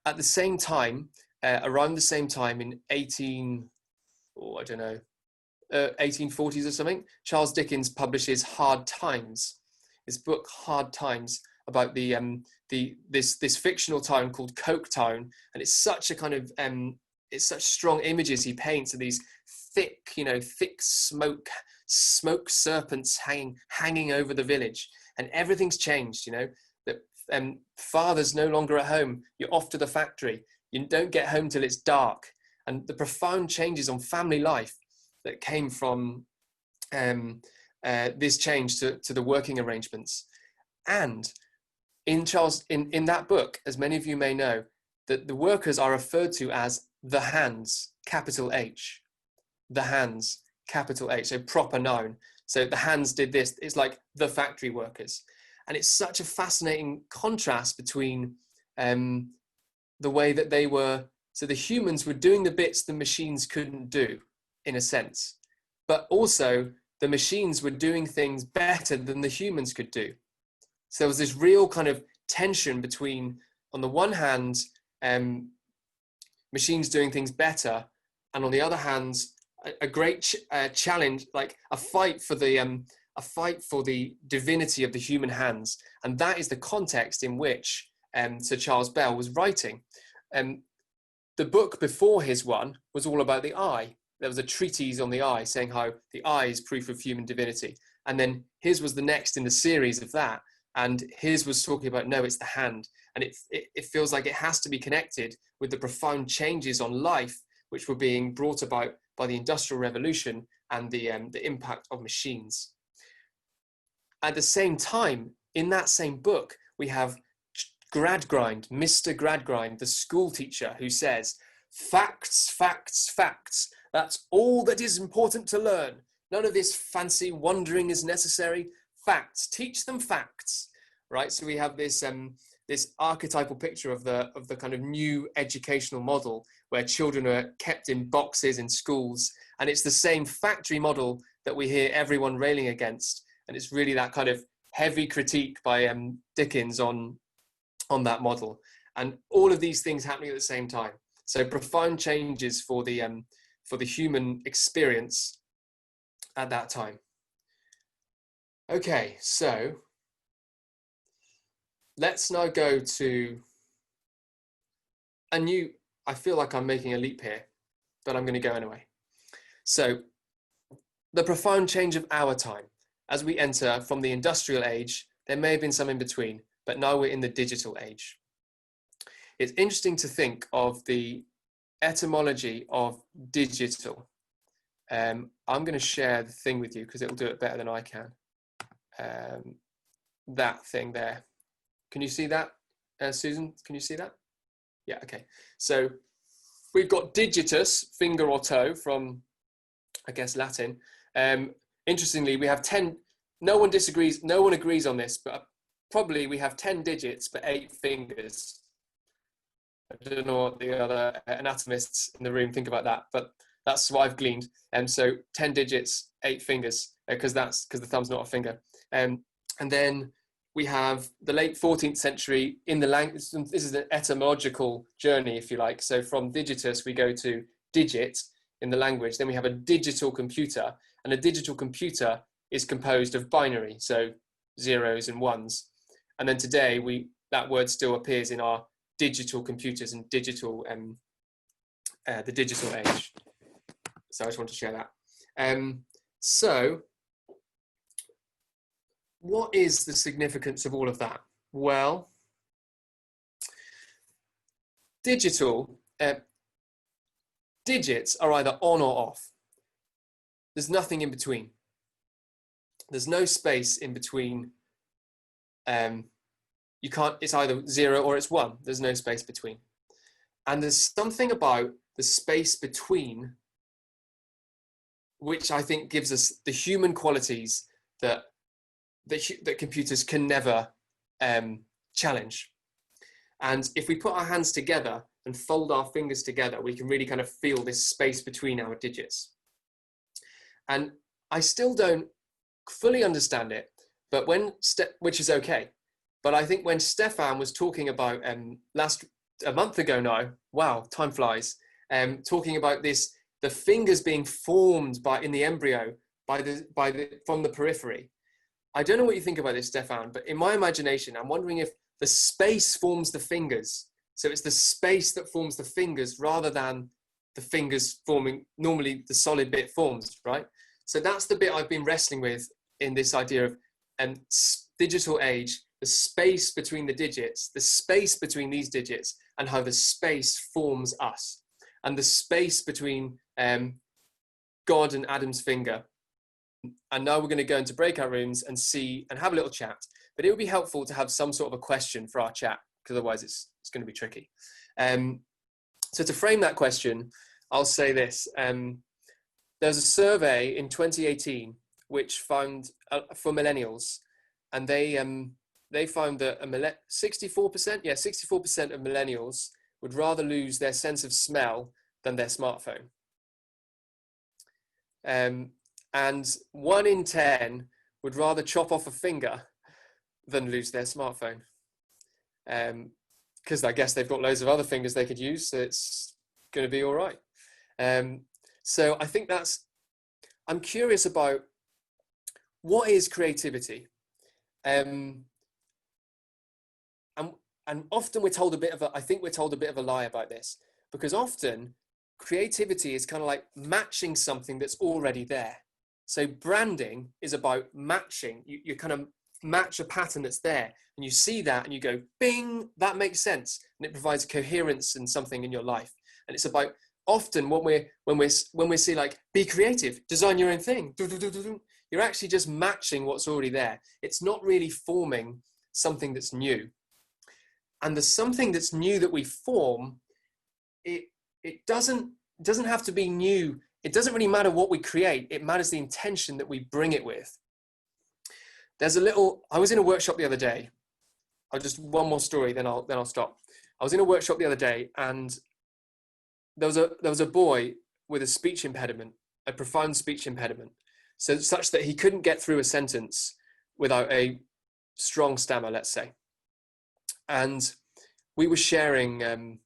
At the same time, around the same time in 1840s or something, Charles Dickens publishes Hard Times, his book Hard Times, about this fictional town called Coketown, and it's such a kind of it's such strong images he paints of these thick smoke serpents hanging over the village, and everything's changed. That father's no longer at home. You're off to the factory. You don't get home till it's dark, and the profound changes on family life that came from this change to the working arrangements. And in that book, as many of you may know, that the workers are referred to as the hands, capital H. The hands, capital H, so proper noun. So the hands did this. It's like the factory workers. And it's such a fascinating contrast between the way that they were, so the humans were doing the bits the machines couldn't do, in a sense, but also the machines were doing things better than the humans could do. So there was this real kind of tension between, on the one hand, machines doing things better, and on the other hand, a great challenge, like a fight for the divinity of the human hands. And that is the context in which Sir Charles Bell was writing. The book before his one was all about the eye. There was a treatise on the eye saying how the eye is proof of human divinity. And then his was the next in the series of that. And his was talking about, no, it's the hand. And it feels like it has to be connected with the profound changes on life which were being brought about by the Industrial Revolution and the impact of machines. At the same time, in that same book, we have Gradgrind, Mr. Gradgrind, the school teacher, who says, facts, facts, facts. That's all that is important to learn. None of this fancy wondering is necessary. Facts, teach them facts, right? So we have this this archetypal picture of the kind of new educational model where children are kept in boxes in schools, and it's the same factory model that we hear everyone railing against, and it's really that kind of heavy critique by Dickens on that model, and all of these things happening at the same time. So profound changes for the human experience at that time. Okay, so let's now go to a new, I feel like I'm making a leap here, but I'm going to go anyway. So the profound change of our time as we enter from the industrial age. There may have been some in between, but now we're in the digital age. It's interesting to think of the etymology of digital. I'm going to share the thing with you because it'll do it better than I can. That thing there. Can you see that, Susan? Can you see that? Yeah, okay. So we've got digitus, finger or toe, from, I guess, Latin. Interestingly, we have 10, no one agrees on this, but probably we have 10 digits, but 8 fingers. I don't know what the other anatomists in the room think about that, but that's what I've gleaned. And so 10 digits, 8 fingers, because the thumb's not a finger. And then we have the late 14th century in the language. This is an etymological journey, if you like. So from digitus, we go to digit in the language. Then we have a digital computer, and a digital computer is composed of binary, so zeros and ones. And then today, that word still appears in our digital computers and digital, the digital age. So I just want to share that. So what is the significance of all of that? Well, digital, digits are either on or off. There's nothing in between. There's no space in between. You can't, it's either 0 or it's 1. There's no space between. And there's something about the space between which I think gives us the human qualities that computers can never challenge. And if we put our hands together and fold our fingers together, we can really kind of feel this space between our digits. And I still don't fully understand it, but which is okay. But I think when Stefan was talking about a month ago now, wow, time flies, talking about the fingers being formed in the embryo from the periphery. I don't know what you think about this, Stefan, but in my imagination, I'm wondering if the space forms the fingers. So it's the space that forms the fingers rather than the fingers forming, normally the solid bit forms, right? So that's the bit I've been wrestling with in this idea of digital age, the space between the digits, the space between these digits, and how the space forms us. And the space between God and Adam's finger. And now we're going to go into breakout rooms and have a little chat. But it would be helpful to have some sort of a question for our chat, because otherwise it's going to be tricky. So to frame that question, I'll say this. There's a survey in 2018 which found for millennials, and they found that 64% of millennials would rather lose their sense of smell than their smartphone. And 1 in 10 would rather chop off a finger than lose their smartphone. Because I guess they've got loads of other fingers they could use, so it's going to be all right. So I think I'm curious about what is creativity. And often we're told I think we're told a bit of a lie about this, because often creativity is kind of like matching something that's already there. So branding is about matching. You kind of match a pattern that's there, and you see that and you go, bing, that makes sense. And it provides coherence in something in your life. And it's about often when we see like, be creative, design your own thing, you're actually just matching what's already there. It's not really forming something that's new. And the something that's new that we form, it doesn't have to be new. It doesn't really matter what we create. It matters the intention that we bring it with. I was in a workshop the other day. I'll just one more story, then I'll stop. I was in a workshop the other day, and there was a boy with a speech impediment, a profound speech impediment, so such that he couldn't get through a sentence without a strong stammer, let's say. And we were sharing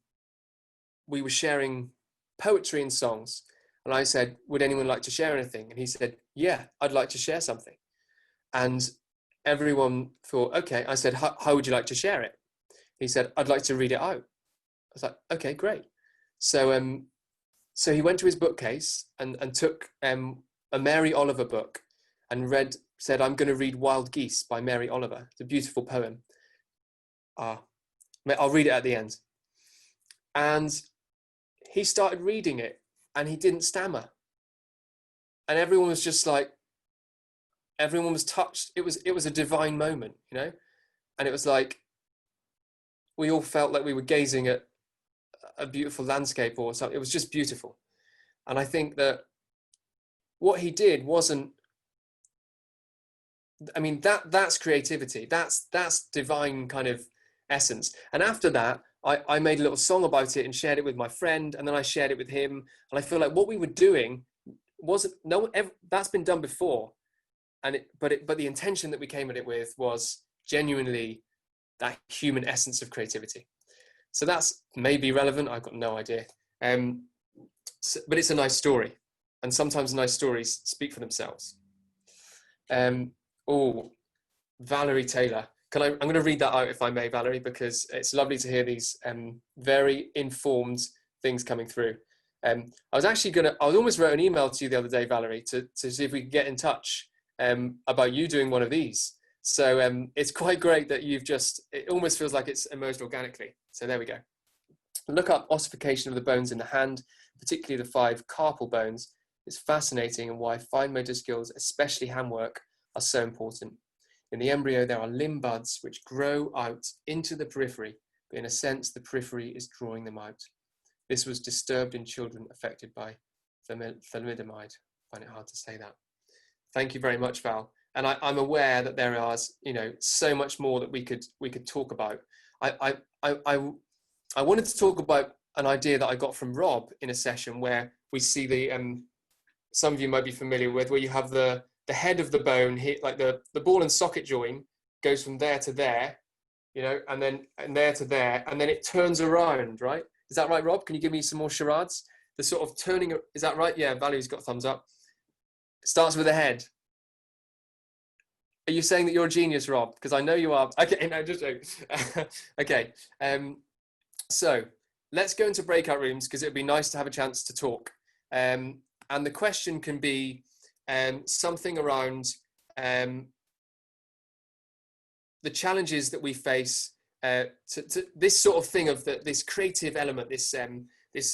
poetry and songs. And I said, would anyone like to share anything? And he said, yeah, I'd like to share something. And everyone thought, okay. I said, how would you like to share it? He said, I'd like to read it out. I was like, okay, great. So so he went to his bookcase and took a Mary Oliver book and said, I'm going to read Wild Geese by Mary Oliver. It's a beautiful poem. I'll read it at the end. And he started reading it, and he didn't stammer. And everyone was just like, everyone was touched. It was a divine moment, you know? And it was like, we all felt like we were gazing at a beautiful landscape or something. It was just beautiful. And I think that what he did wasn't, I mean, that's creativity. That's divine kind of essence. And after that, I made a little song about it and shared it with my friend, and then I shared it with him. And I feel like what we were doing that's been done before, but the intention that we came at it with was genuinely that human essence of creativity. So that's maybe relevant. I've got no idea. But it's a nice story, and sometimes nice stories speak for themselves. Valerie Taylor. I'm going to read that out if I may, Valerie, because it's lovely to hear these very informed things coming through. I was almost wrote an email to you the other day, Valerie, to see if we could get in touch about you doing one of these. So it's quite great that it almost feels like it's emerged organically. So there we go. Look up ossification of the bones in the hand, particularly the 5 carpal bones. It's fascinating, and why fine motor skills, especially handwork, are so important. In the embryo, there are limb buds which grow out into the periphery, but in a sense, the periphery is drawing them out. This was disturbed in children affected by thalidomide. I find it hard to say that. Thank you very much, Val. And I'm aware that there is, so much more that we could talk about. I wanted to talk about an idea that I got from Rob in a session where we see some of you might be familiar with, where you have the head of the bone hit, like the ball and socket joint goes from there to there, and there to there, and then it turns around, right? Is that right, Rob? Can you give me some more charades? The sort of turning, is that right? Yeah, Valerie's got thumbs up. It starts with the head. Are you saying that you're a genius, Rob? Because I know you are. Okay, no, just joking. Okay, so let's go into breakout rooms, because it would be nice to have a chance to talk. And the question can be something around the challenges that we face to this sort of thing of this creative element, this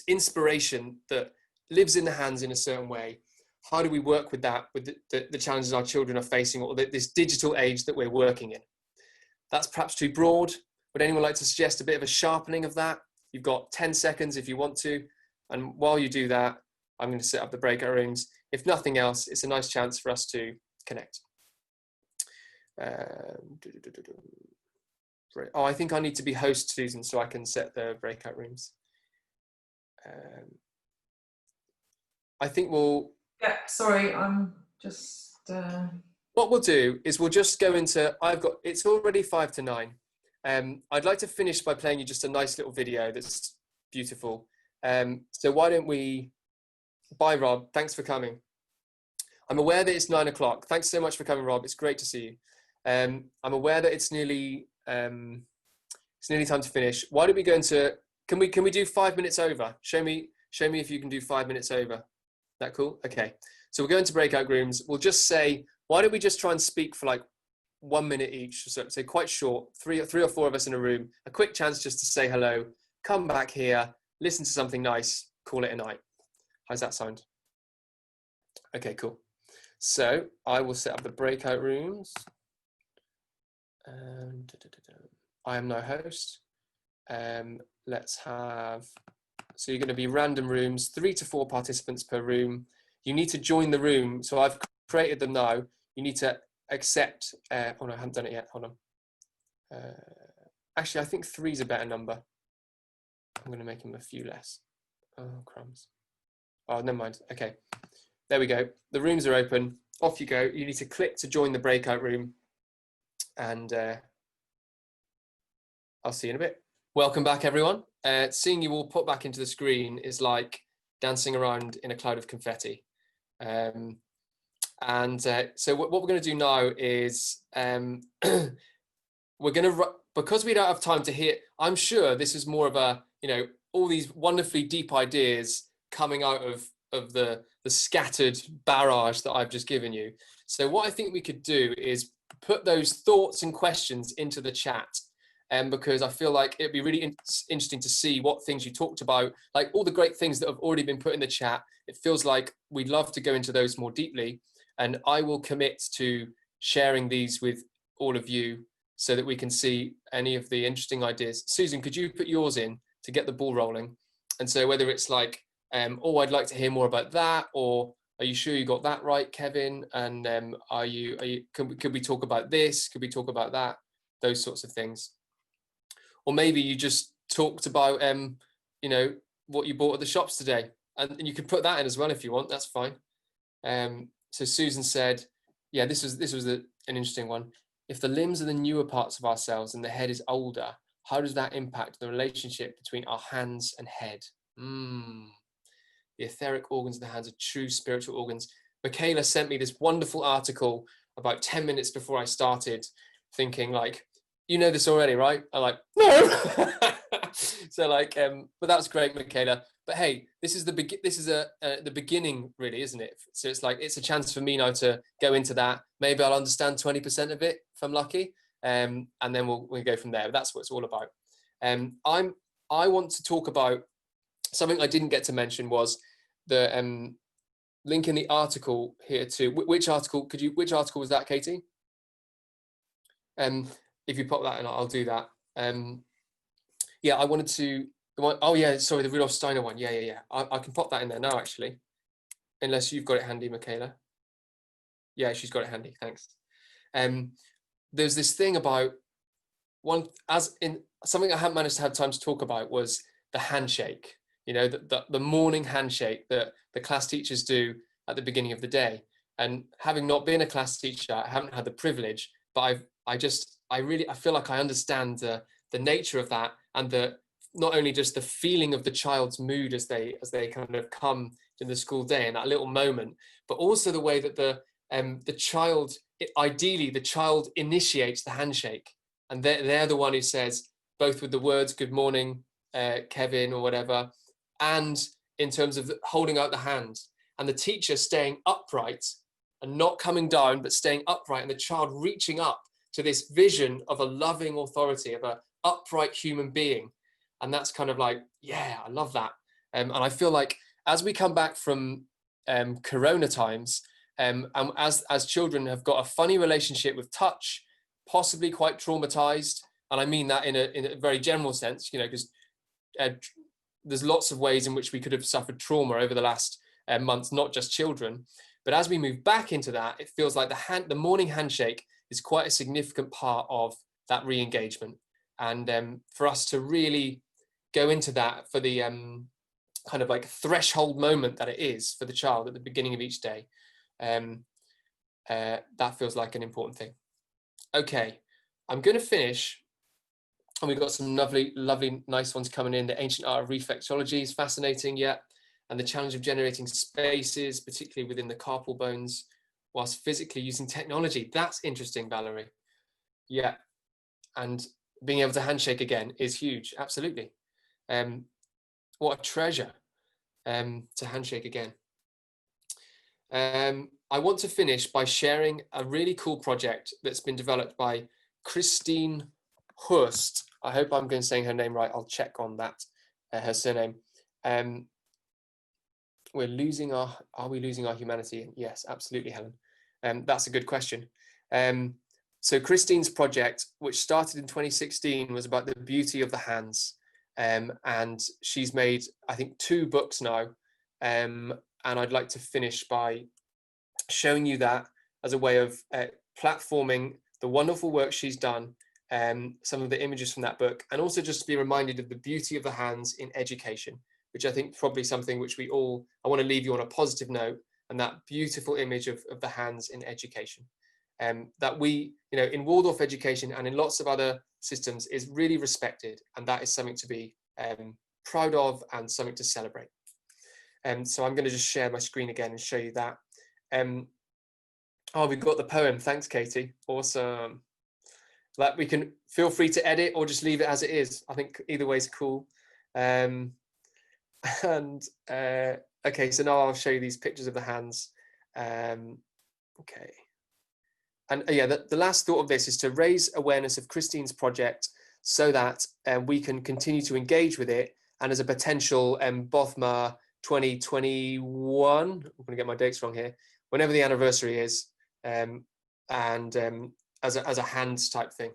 inspiration that lives in the hands in a certain way. How do we work with that, with the challenges our children are facing, or this digital age that we're working in? That's perhaps too broad. Would anyone like to suggest a bit of a sharpening of that? You've got 10 seconds if you want to. And while you do that, I'm going to set up the breakout rooms. If nothing else, it's a nice chance for us to connect. I think I need to be host, Susan, so I can set the breakout rooms. I think we'll... Yeah, sorry, I'm just... What we'll do is we'll just go into... It's already 5 to 9. I'd like to finish by playing you just a nice little video that's beautiful. So why don't we, bye Rob, thanks for coming. I'm aware that it's 9 o'clock. Thanks so much for coming, Rob. It's great to see you. I'm aware that it's nearly time to finish. Why don't we go into, can we do 5 minutes over? Show me if you can do 5 minutes over. That cool? Okay. So we'll go into breakout rooms. We'll just say, why don't we just try and speak for like 1 minute each? So quite short, three or four of us in a room, a quick chance just to say hello, come back here, listen to something nice, call it a night. How's that sound? Okay, cool. So I will set up the breakout rooms. And I am no host. Let's have, so you're going to be random rooms, 3 to 4 participants per room. You need to join the room. So I've created them now. You need to accept, oh no, I haven't done it yet. Hold on. Actually, I think 3 is a better number. I'm going to make them a few less. Oh, crumbs. Oh, never mind. Okay. There we go. The rooms are open. Off you go. You need to click to join the breakout room. And I'll see you in a bit. Welcome back, everyone. Seeing you all put back into the screen is like dancing around in a cloud of confetti. So what we're going to do now is we're going to, because we don't have time to hear, I'm sure this is more of a, all these wonderfully deep ideas coming out of the scattered barrage that I've just given you. So what I think we could do is put those thoughts and questions into the chat, because I feel like it'd be really interesting to see what things you talked about, like all the great things that have already been put in the chat. It feels like we'd love to go into those more deeply, and I will commit to sharing these with all of you so that we can see any of the interesting ideas. Susan, could you put yours in to get the ball rolling? And so whether it's like, oh, I'd like to hear more about that, or are you sure you got that right, Kevin? And could we talk about this? Could we talk about that? Those sorts of things. Or maybe you just talked about, what you bought at the shops today, and you could put that in as well if you want. That's fine. So Susan said, yeah, this was an interesting one. If the limbs are the newer parts of ourselves and the head is older, how does that impact the relationship between our hands and head? The etheric organs of the hands are true spiritual organs. Michaela sent me this wonderful article about 10 minutes before I started, thinking like, you know this already, right? I'm like, no. So like, but that was great, Michaela. But hey, this is the beginning, really, isn't it? So it's like, it's a chance for me now to go into that. Maybe I'll understand 20% of it if I'm lucky, and then we'll go from there. But that's what it's all about. I want to talk about something I didn't get to mention, was the link in the article here to which article was that, Katie? If you pop that in, I'll do that. Yeah, I wanted to, oh yeah, sorry, the Rudolf Steiner one. Yeah. I can pop that in there now, actually, unless you've got it handy, Michaela. Yeah, she's got it handy, thanks. There's this thing about something I haven't managed to have time to talk about, was the handshake. The morning handshake that the class teachers do at the beginning of the day. And having not been a class teacher, I haven't had the privilege, but I feel like I understand the nature of that, and not only just the feeling of the child's mood as they kind of come in the school day in that little moment, but also the way that the child, ideally the child initiates the handshake, and they're the one who says, both with the words "Good morning, Kevin," or whatever, and in terms of holding out the hand, and the teacher staying upright and not coming down, but staying upright, and the child reaching up to this vision of a loving authority, of an upright human being. And that's kind of like, yeah, I love that. And I feel like as we come back from Corona times, and as children have got a funny relationship with touch, possibly quite traumatized, and I mean that in a very general sense, because there's lots of ways in which we could have suffered trauma over the last months, not just children. But as we move back into that, it feels like the morning handshake is quite a significant part of that re-engagement. And for us to really go into that for the kind of like threshold moment that it is for the child at the beginning of each day, that feels like an important thing. Okay, I'm going to finish And we've got some lovely, lovely, nice ones coming in. The ancient art of reflexology is fascinating, yeah. And the challenge of generating spaces, particularly within the carpal bones, whilst physically using technology. That's interesting, Valerie. Yeah. And being able to handshake again is huge. Absolutely. What a treasure to handshake again. I want to finish by sharing a really cool project that's been developed by Christine Hurst. I hope I'm going to saying her name right. I'll check on that, her surname. Are we losing our humanity? Yes, absolutely, Helen. That's a good question. So Christine's project, which started in 2016, was about the beauty of the hands. And she's made, I think, 2 books now. And I'd like to finish by showing you that as a way of platforming the wonderful work she's done, some of the images from that book, and also just to be reminded of the beauty of the hands in education, which I think probably something which I want to leave you on a positive note, and that beautiful image of the hands in education. That we, in Waldorf education and in lots of other systems is really respected, and that is something to be proud of and something to celebrate. So I'm going to just share my screen again and show you that. We've got the poem. Thanks, Katie. Awesome. Like, we can feel free to edit or just leave it as it is. I think either way is cool. Okay, so now I'll show you these pictures of the hands. Okay. And yeah, the last thought of this is to raise awareness of Christine's project so that we can continue to engage with it, and as a potential BOFMA 2021, I'm going to get my dates wrong here, whenever the anniversary is, and as a hands type thing.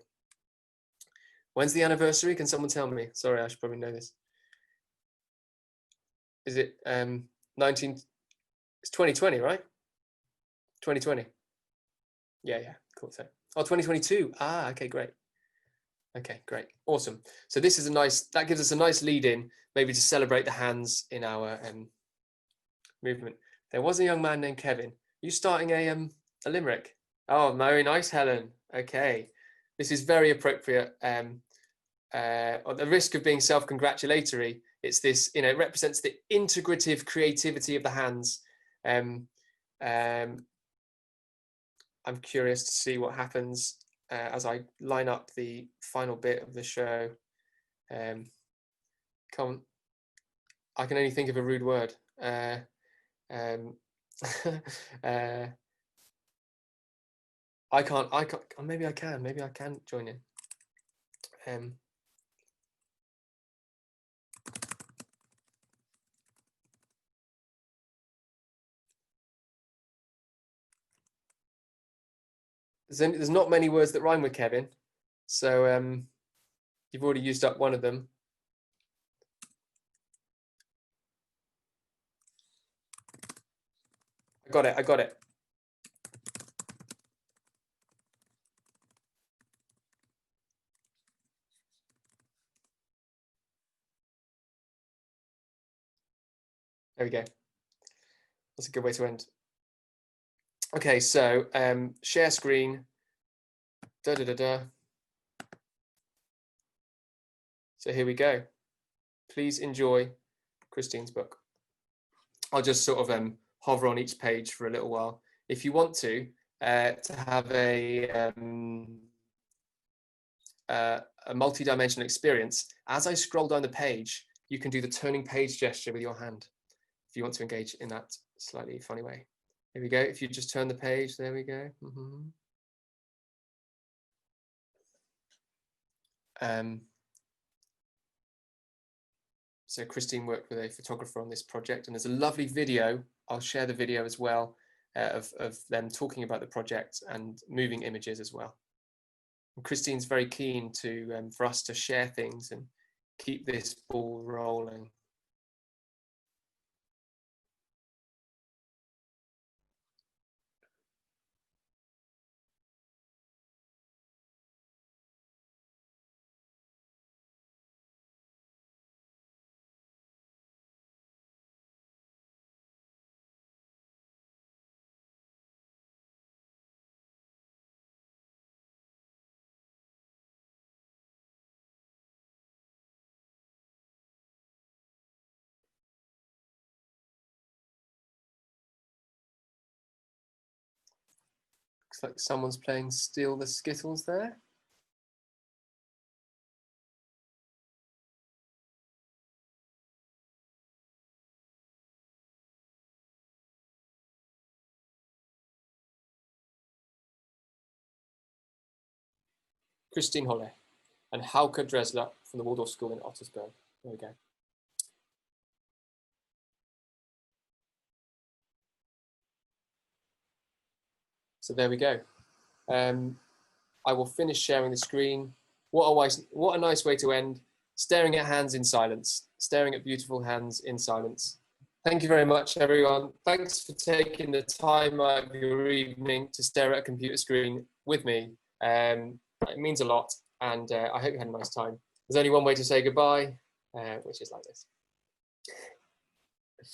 When's the anniversary? Can someone tell me? Sorry, I should probably know this. Is it 19? It's 2020, right? 2020. Yeah, cool. So, 2022. Okay, great. Okay, great, awesome. So this is that gives us a nice lead in, maybe to celebrate the hands in our movement. There was a young man named Kevin. Are you starting a limerick? Oh, very nice, Helen. Okay, this is very appropriate. At the risk of being self-congratulatory, it's this, it represents the integrative creativity of the hands. I'm curious to see what happens as I line up the final bit of the show. I can only think of a rude word. I can't, maybe I can join in. There's not many words that rhyme with Kevin, so you've already used up one of them. I got it. There we go. That's a good way to end. Okay, so share screen. So here we go. Please enjoy Christine's book. I'll just sort of hover on each page for a little while. If you want to have a multi-dimensional experience, as I scroll down the page, you can do the turning page gesture with your hand if you want to engage in that slightly funny way. Here we go. If you just turn the page, there we go. So Christine worked with a photographer on this project, and there's a lovely video. I'll share the video as well of them talking about the project and moving images as well. And Christine's very keen for us to share things and keep this ball rolling. Looks like someone's playing Steal the Skittles there. Christine Holle and Hauke Dresler from the Waldorf School in Ottersberg. There we go. So there we go. I will finish sharing the screen. What a nice way to end. Staring at hands in silence. Staring at beautiful hands in silence. Thank you very much, everyone. Thanks for taking the time out of your evening to stare at a computer screen with me. It means a lot, and I hope you had a nice time. There's only one way to say goodbye, which is like this.